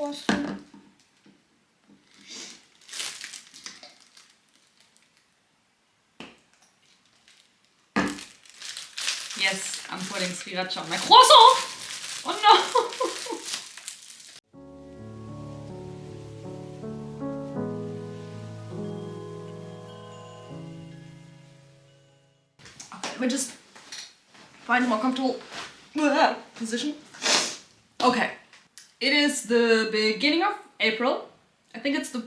Austin. Yes, I'm putting sriracha on my croissant! Oh no! Okay, let me just find a more comfortable position. Okay, it is the beginning of April. I think it's the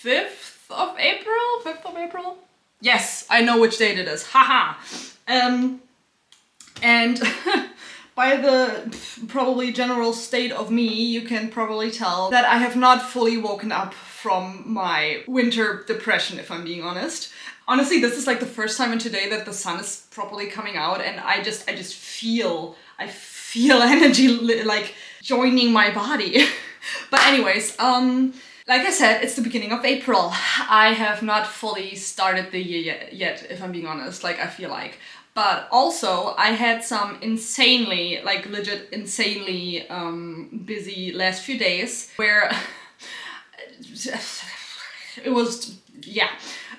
5th of April? 5th of April? Yes, I know which date it is. Haha! And by the probably general state of me, you can probably tell that I have not fully woken up from my winter depression, if I'm being honest. Honestly, this is like the first time in today that the sun is properly coming out, and I just feel energy like joining my body. But anyways, like I said, it's the beginning of April. I have not fully started the year yet, if I'm being honest, like I feel like. But also, I had some insanely, like legit insanely busy last few days where it was, yeah.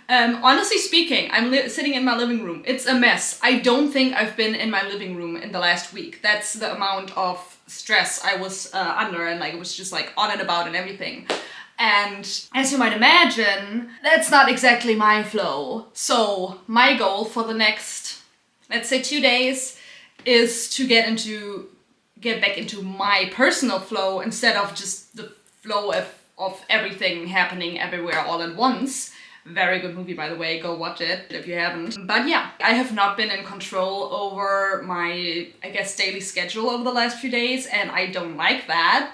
Honestly speaking, I'm sitting in my living room. It's a mess. I don't think I've been in my living room in the last week. That's the amount of stress I was under, and like it was just like on and about and everything. And as you might imagine, that's not exactly my flow. So my goal for the next, let's say 2 days, is to get back into my personal flow instead of just the flow of everything happening everywhere all at once. Very good movie, by the way, go watch it if you haven't. But yeah, I have not been in control over my, I guess, daily schedule over the last few days, and I don't like that.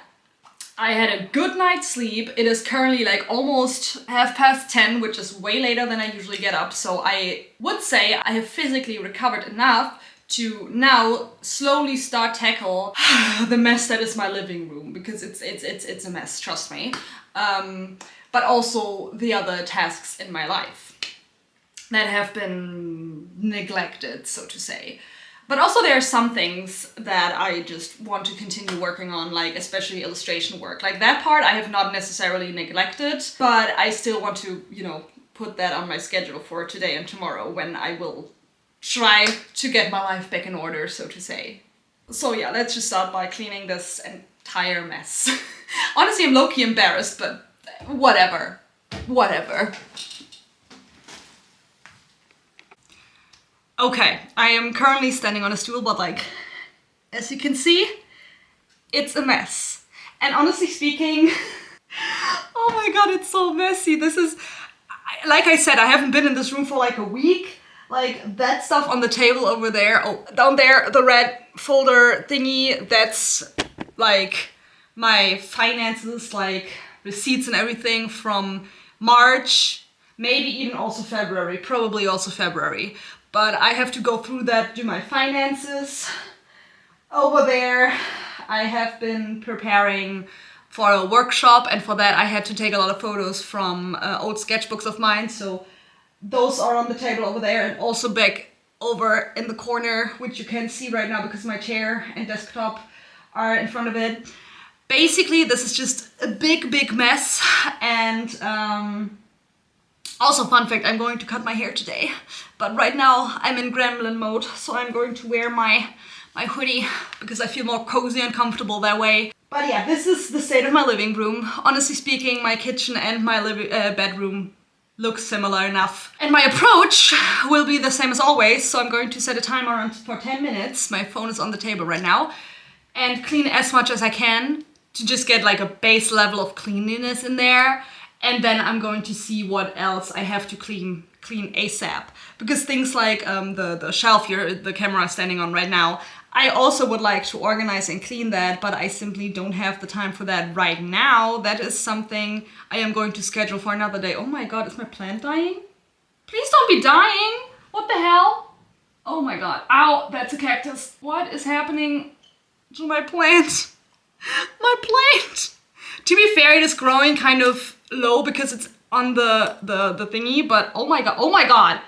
I had a good night's sleep. It is currently like almost 10:30, which is way later than I usually get up. So I would say I have physically recovered enough to now slowly start tackle the mess that is my living room, because it's a mess, trust me. But also the other tasks in my life that have been neglected, so to say. But also there are some things that I just want to continue working on, like especially illustration work. Like that part I have not necessarily neglected, but I still want to, you know, put that on my schedule for today and tomorrow, when I will try to get my life back in order, so to say. So yeah, let's just start by cleaning this entire mess. Honestly, I'm low-key embarrassed, but whatever. Okay, I am currently standing on a stool, but like, as you can see, it's a mess. And honestly speaking, oh my god, it's so messy. This is, like I said, I haven't been in this room for like a week. Like that stuff on the table over there, oh, down there, the red folder thingy, that's like my finances, like receipts and everything from March, maybe even also February, probably also February. But I have to go through that, do my finances. Over there, I have been preparing for a workshop, and for that I had to take a lot of photos from old sketchbooks of mine, so those are on the table over there, and also back over in the corner, which you can't see right now because my chair and desktop are in front of it. Basically, this is just a big mess, and also, fun fact, I'm going to cut my hair today, but right now I'm in gremlin mode, so I'm going to wear my hoodie because I feel more cozy and comfortable that way. But yeah, this is the state of my living room. Honestly speaking, my kitchen and my bedroom look similar enough. And my approach will be the same as always, so I'm going to set a timer on for 10 minutes. My phone is on the table right now. And clean as much as I can to just get like a base level of cleanliness in there. And then I'm going to see what else I have to clean ASAP. Because things like the shelf here, the camera is standing on right now, I also would like to organize and clean that, but I simply don't have the time for that right now. That is something I am going to schedule for another day. Oh my god, is my plant dying? Please don't be dying! What the hell? Oh my god. Ow, that's a cactus. What is happening to my plant? My plant! To be fair, it is growing kind of low because it's on the thingy, but oh my god.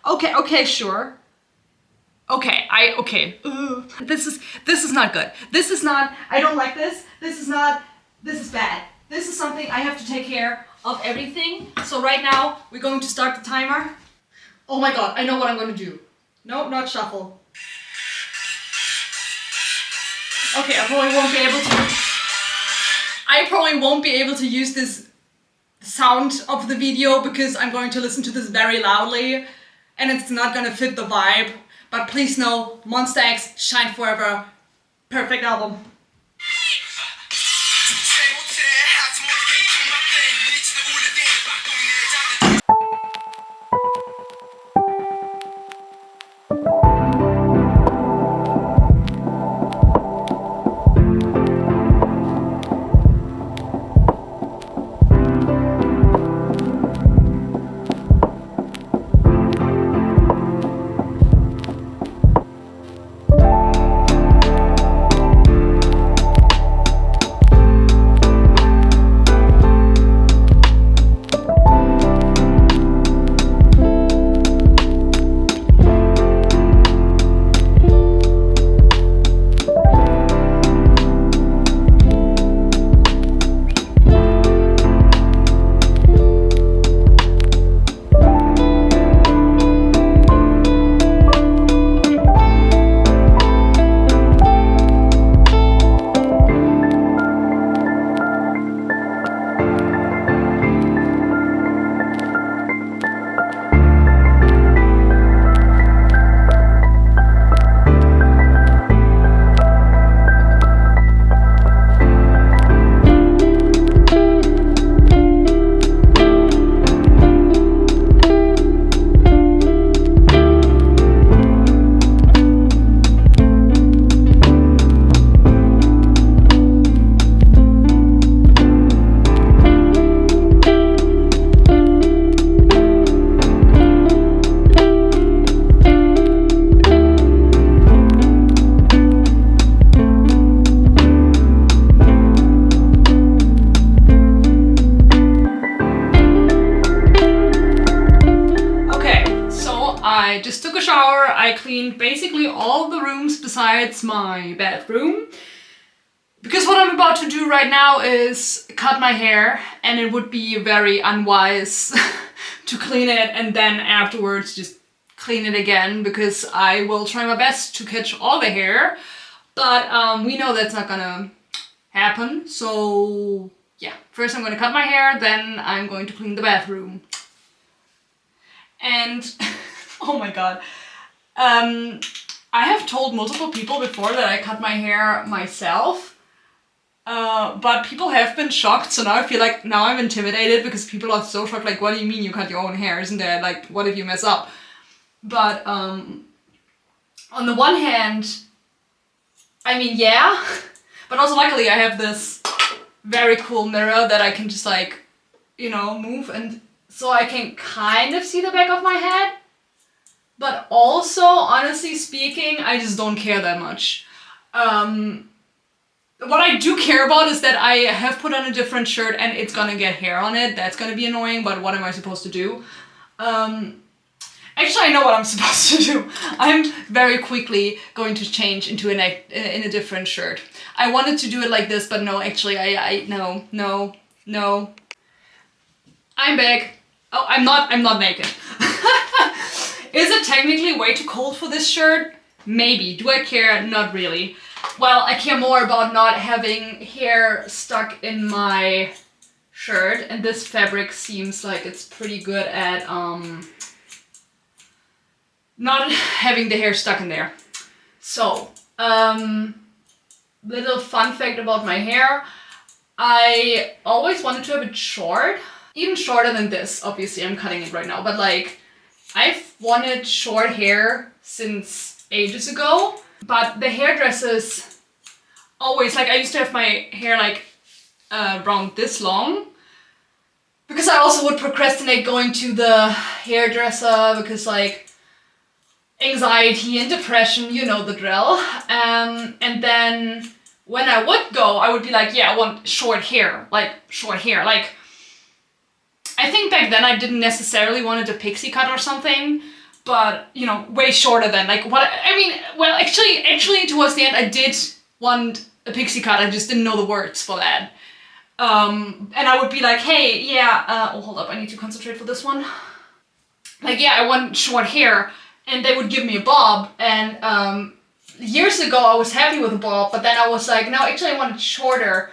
Okay, sure. Okay. This is not good. This is not, I don't like this. This is not This is bad. This is something I have to take care of everything. So right now, we're going to start the timer. Oh my god, I know what I'm going to do. No, not shuffle. Okay, I probably won't be able to use this sound of the video because I'm going to listen to this very loudly and it's not going to fit the vibe. But please know, Monster X, Shine Forever, perfect album. I just took a shower. I cleaned basically all the rooms besides my bathroom. Because what I'm about to do right now is cut my hair, and it would be very unwise to clean it and then afterwards just clean it again, because I will try my best to catch all the hair, but we know that's not gonna happen. So yeah, first I'm gonna cut my hair, then I'm going to clean the bathroom. And oh my god, I have told multiple people before that I cut my hair myself. But people have been shocked, so now I feel like now I'm intimidated because people are so shocked, like, what do you mean you cut your own hair? Isn't there, like, what if you mess up? But on the one hand, I mean, yeah, but also luckily I have this very cool mirror that I can just, like, you know, move, and so I can kind of see the back of my head. But also, honestly speaking, I just don't care that much. What I do care about is that I have put on a different shirt and it's gonna get hair on it. That's gonna be annoying, but what am I supposed to do? Actually, I know what I'm supposed to do. I'm very quickly going to change into in a different shirt. I wanted to do it like this, but no, actually, no. I'm back. Oh, I'm not naked. Is it technically way too cold for this shirt? Maybe. Do I care? Not really. Well, I care more about not having hair stuck in my shirt, and this fabric seems like it's pretty good at not having the hair stuck in there. So, little fun fact about my hair. I always wanted to have it short, even shorter than this. Obviously, I'm cutting it right now, but like, I've wanted short hair since ages ago. But the hairdressers always, like, I used to have my hair like around this long, because I also would procrastinate going to the hairdresser because, like, anxiety and depression, you know the drill. And then when I would go, I would be like, yeah, I want short hair. Like, I think back then I didn't necessarily want a pixie cut or something. But, you know, way shorter than, like, what, I mean, well, actually, towards the end, I did want a pixie cut, I just didn't know the words for that. And I would be like, hey, yeah, oh, hold up, I need to concentrate for this one. Like, yeah, I want short hair. And they would give me a bob. And years ago, I was happy with a bob, but then I was like, no, actually, I want it shorter.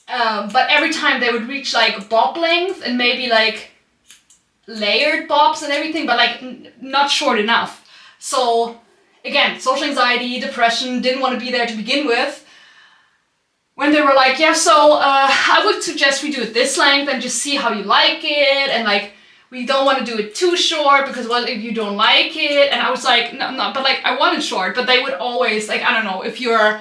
But every time they would reach like bob length and maybe like layered bobs and everything, but like not short enough. So again, social anxiety, depression, didn't want to be there to begin with. When they were like, yeah, so I would suggest we do it this length and just see how you like it, and like we don't want to do it too short because what if you don't like it? And I was like, no, but like I want it short, but they would always like, I don't know, if you're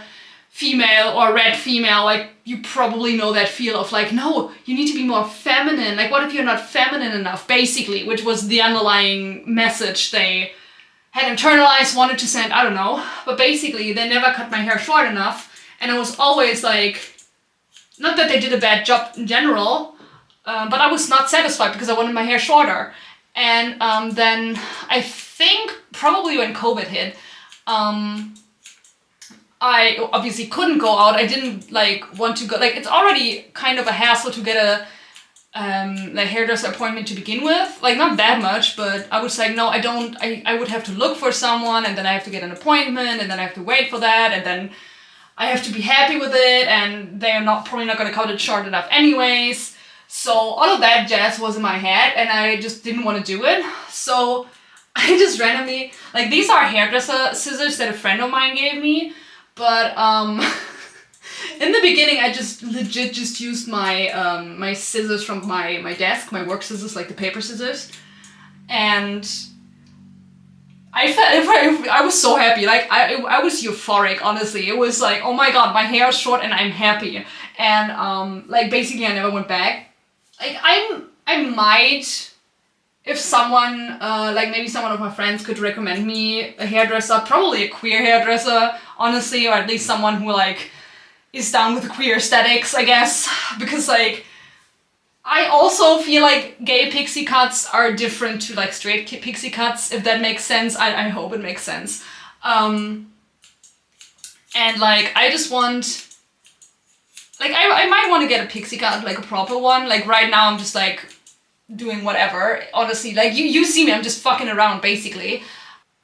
female or red female, like you probably know that feel of like, no, you need to be more feminine. Like what if you're not feminine enough, basically, which was the underlying message they had internalized, wanted to send, I don't know. But basically they never cut my hair short enough. And I was always like, not that they did a bad job in general, but I was not satisfied because I wanted my hair shorter. And then I think probably when COVID hit, I obviously couldn't go out. I didn't like want to go, like it's already kind of a hassle to get a like hairdresser appointment to begin with. Like not that much, but I was like, no, I would have to look for someone, and then I have to get an appointment, and then I have to wait for that, and then I have to be happy with it, and they're probably not gonna cut it short enough anyways. So all of that jazz was in my head, and I just didn't want to do it. So I just randomly, like these are hairdresser scissors that a friend of mine gave me, but in the beginning I just legit just used my my scissors from my desk, my work scissors, like the paper scissors, and I was so happy. Like I was euphoric, honestly. It was like, oh my god, my hair is short and I'm happy. And like basically I never went back. Like I might, if someone like maybe someone of my friends could recommend me a hairdresser, probably a queer hairdresser, honestly, or at least someone who like is down with queer aesthetics, I guess, because like I also feel like gay pixie cuts are different to like straight pixie cuts, if that makes sense. I hope it makes sense. And like I just want, like I might want to get a pixie cut, like a proper one. Like right now I'm just like doing whatever, honestly. Like you see me, I'm just fucking around basically.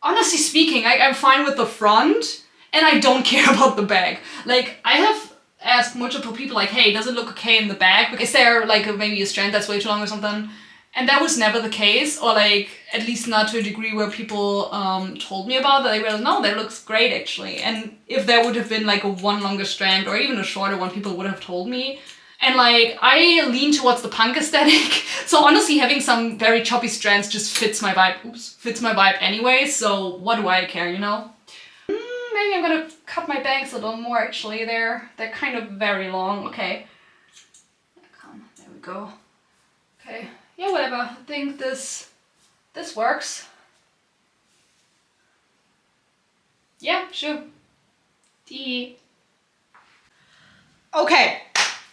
Honestly speaking, I'm fine with the front and I don't care about the back. Like I have asked multiple people like, hey, does it look okay in the back? Because there like maybe a strand that's way too long or something. And that was never the case, or like at least not to a degree where people told me about that. They were no, that looks great actually. And if there would have been like a one longer strand or even a shorter one, people would have told me. And like I lean towards the punk aesthetic, so honestly having some very choppy strands just fits my vibe. Fits my vibe anyway. So what do I care, you know? Maybe I'm gonna cut my bangs a little more actually. They're kind of very long. Okay. There we go. Okay. Yeah, whatever. I think this works. Yeah, sure. Okay.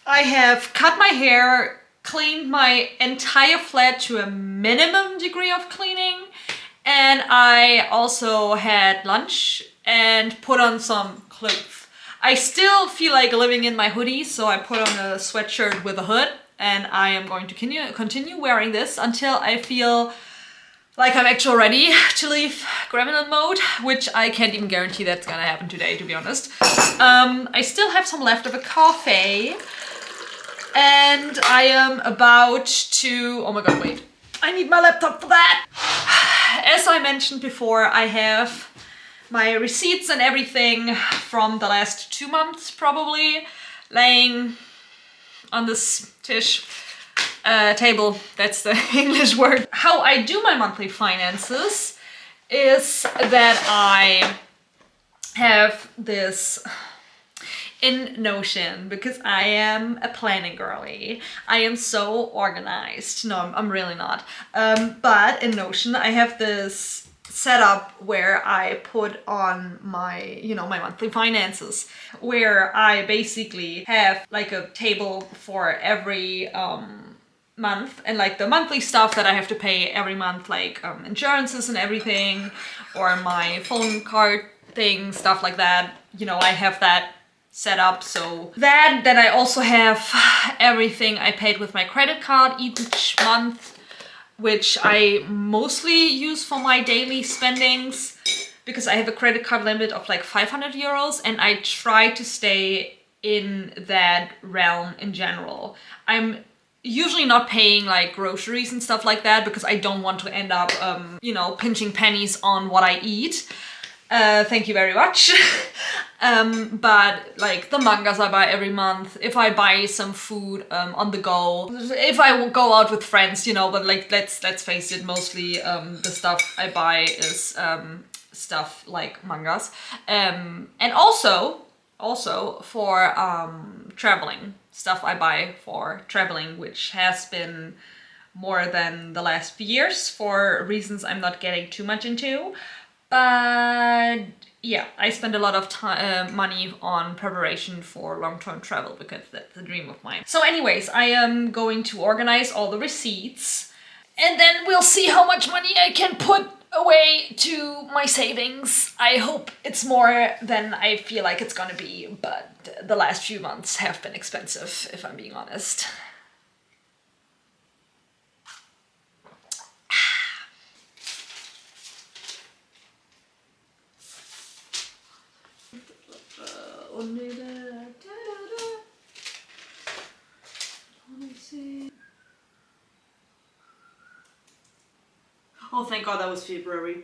I have cut my hair, cleaned my entire flat to a minimum degree of cleaning, and I also had lunch and put on some clothes. I still feel like living in my hoodie, so I put on a sweatshirt with a hood, and I am going to continue wearing this until I feel like I'm actually ready to leave gremlin mode, which I can't even guarantee that's gonna happen today, to be honest. I still have some leftover coffee, and I am about to, oh my god, wait. I need my laptop for that. As I mentioned before, I have my receipts and everything from the last 2 months probably laying on this table, that's the English word. How I do my monthly finances is that I have this in Notion, because I am a planning girly. I am so organized. No, I'm really not. But in Notion I have this setup where I put on my, you know, my monthly finances, where I basically have like a table for every month, and like the monthly stuff that I have to pay every month, like insurances and everything, or my phone card thing, stuff like that. You know, I have that set up. So that, then I also have everything I paid with my credit card each month, which I mostly use for my daily spendings because I have a credit card limit of like 500 euros and I try to stay in that realm in general. I'm usually not paying like groceries and stuff like that because I don't want to end up, you know, pinching pennies on what I eat. Thank you very much. But like the mangas I buy every month, if I buy some food on the go, if I go out with friends, you know, but like let's face it, mostly the stuff I buy is stuff like mangas. And also for traveling, stuff I buy for traveling, which has been more than the last few years for reasons I'm not getting too much into. But yeah, I spend a lot of time, money on preparation for long-term travel because that's a dream of mine. So anyways, I am going to organize all the receipts and then we'll see how much money I can put away to my savings. I hope it's more than I feel like it's gonna be, but the last few months have been expensive, if I'm being honest. Oh, thank God that was February.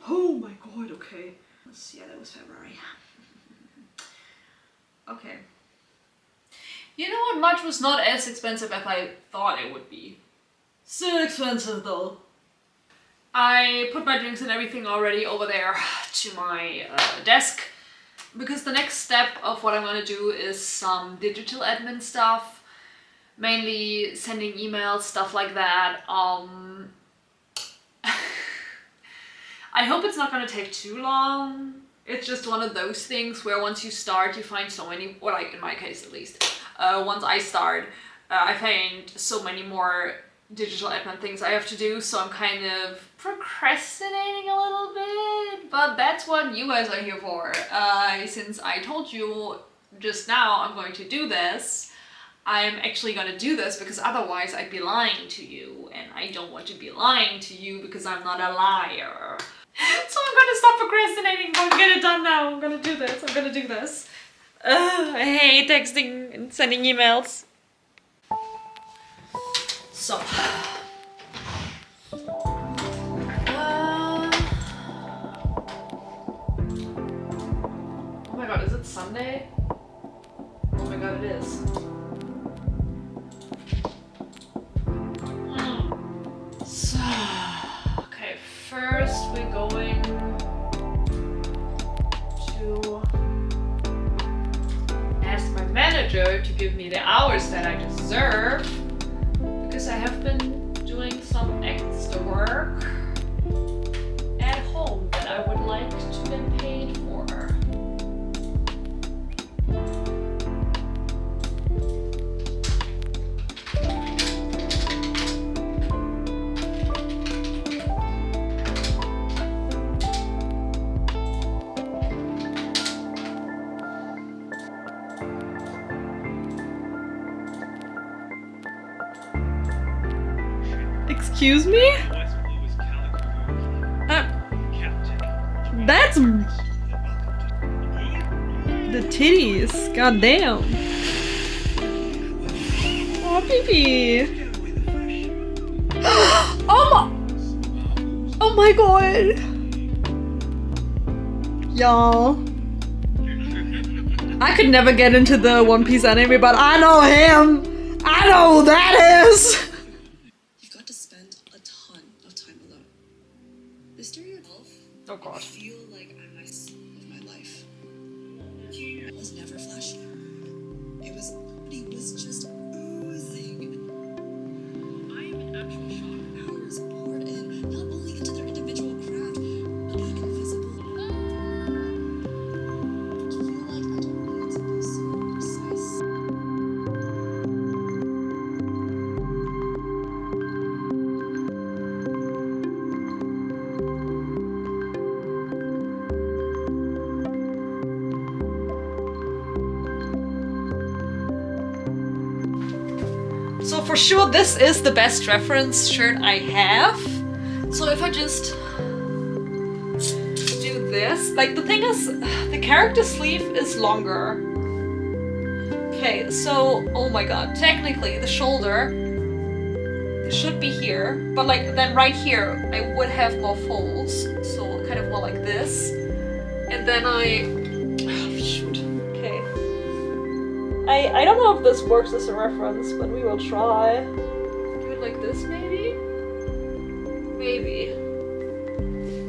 Oh my God, okay. Let's see, yeah, that was February. Okay. You know what? Much was not as expensive as I thought it would be. Still expensive though. I put my drinks and everything already over there to my desk because the next step of what I'm gonna do is some digital admin stuff, mainly sending emails, stuff like that. I hope it's not gonna take too long. It's just one of those things where once you start, you find so many, or like in my case at least, once I start, I find so many more digital admin things I have to do, so I'm kind of procrastinating a little bit, but that's what you guys are here for. Since I told you just now I'm going to do this, I'm actually gonna do this because otherwise I'd be lying to you, and I don't want to be lying to you because I'm not a liar. So I'm gonna stop procrastinating, I'm gonna get it done now. I'm gonna do this. I hate texting and sending emails. So. Oh my God, is it Sunday? Oh my God, it is. So, okay, first we're going to ask my manager to give me the hours that I deserve because I have been doing some extra work at home that I would like to get paid for. Excuse me? That's the titties. God damn. Oh, pee-pee. Oh my God. Y'all. I could never get into the One Piece anime, but I know him. I know who that is. Oh God. I feel like I'm nice with my life. It was never flashy. It was just oozing. I am in actual shock. Hours poured in, not only into their individual craft, but the invisible. I feel like I don't need to be so precise. So for sure this is the best reference shirt I have. So if I just do this, like the thing is, the character sleeve is longer. Okay, so, oh my god, technically the shoulder should be here, but like then right here I would have more folds, so kind of more like this. And then I I don't know if this works as a reference, but we will try. Do it like this, maybe? Maybe.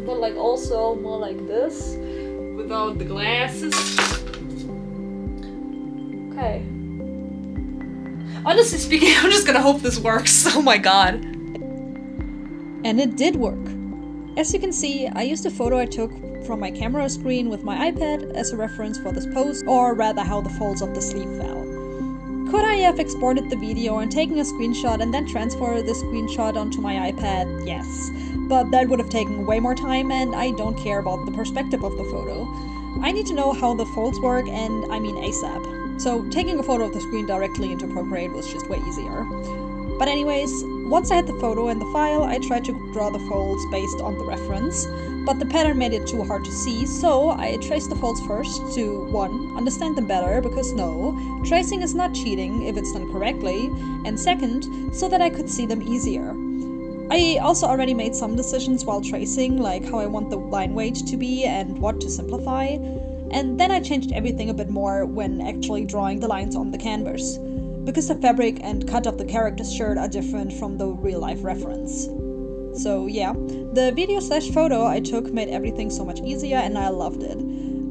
But like also more like this, without the glasses. Okay. Honestly speaking, I'm just gonna hope this works. Oh my god. And it did work. As you can see, I used a photo I took from my camera screen with my iPad as a reference for this pose, or rather how the folds of the sleeve fell. Could I have exported the video and taken a screenshot and then transferred the screenshot onto my iPad? Yes. But that would have taken way more time, and I don't care about the perspective of the photo. I need to know how the folds work, and I mean ASAP. So taking a photo of the screen directly into Procreate was just way easier. But anyways, once I had the photo and the file, I tried to draw the folds based on the reference, but the pattern made it too hard to see, so I traced the folds first to 1. Understand them better, because no, tracing is not cheating if it's done correctly, and 2nd, so that I could see them easier. I also already made some decisions while tracing, like how I want the line weight to be and what to simplify, and then I changed everything a bit more when actually drawing the lines on the canvas, because the fabric and cut of the character's shirt are different from the real-life reference. So yeah, the video/photo I took made everything so much easier and I loved it.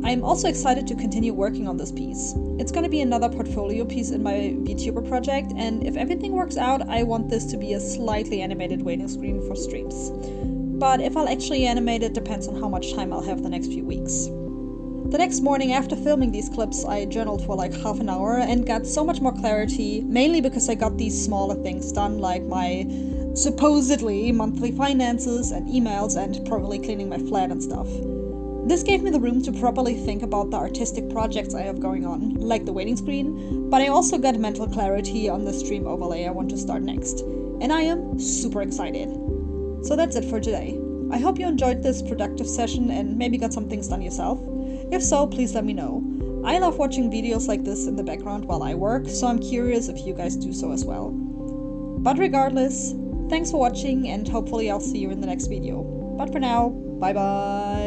I'm also excited to continue working on this piece. It's gonna be another portfolio piece in my VTuber project, and if everything works out, I want this to be a slightly animated waiting screen for streams. But if I'll actually animate it depends on how much time I'll have the next few weeks. The next morning after filming these clips, I journaled for like half an hour and got so much more clarity, mainly because I got these smaller things done, like my supposedly monthly finances and emails and probably cleaning my flat and stuff. This gave me the room to properly think about the artistic projects I have going on, like the waiting screen, but I also got mental clarity on the stream overlay I want to start next, and I am super excited. So that's it for today. I hope you enjoyed this productive session and maybe got some things done yourself. If so, please let me know. I love watching videos like this in the background while I work, so I'm curious if you guys do so as well. But regardless, thanks for watching and hopefully I'll see you in the next video. But for now, bye bye!